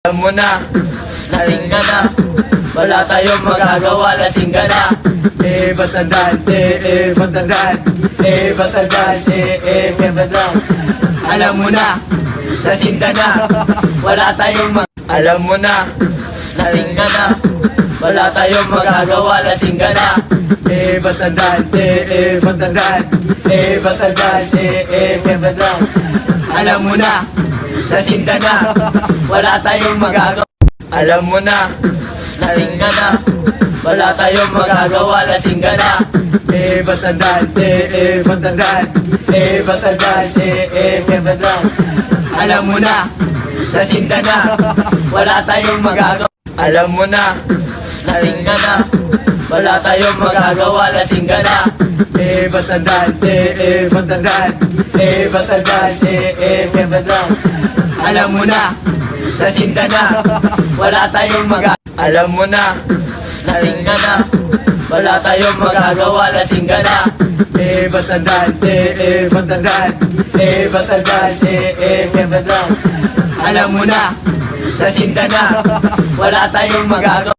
Alam mo na, lasing ka na. Wala tayong magagawa, lasing ka na. Batandaan, batandaan, batandaan, batandaan. Alam mo na, lasing ka na. Wala tayong Alam mo na, lasing ka na. Wala tayong magagawa, lasing ka na. Batandaan, batandaan, batandaan, batandaan. Alam mo na, lasing ka na. Wala tayong magagawa. Alam mo na, lasing ka na. Wala tayong magagawa, lasing ka na. Batandaan, batandaan, batandaan, batandaan. Alam mo na, lasing ka na. Wala tayong magagawa. Alam mo na, lasing ka na. Wala tayong magagawa, lasing ka na. Batandaan, batandaan, batandaan, batandaan. Alam mo na, lasing ka na. Wala tayong Alam mo na, lasing ka na. Wala tayong magagawa, lasing ka na. Batandaan, batandaan, batandaan, batandaan. Alam mo na, lasing ka na. Wala tayong magagawa.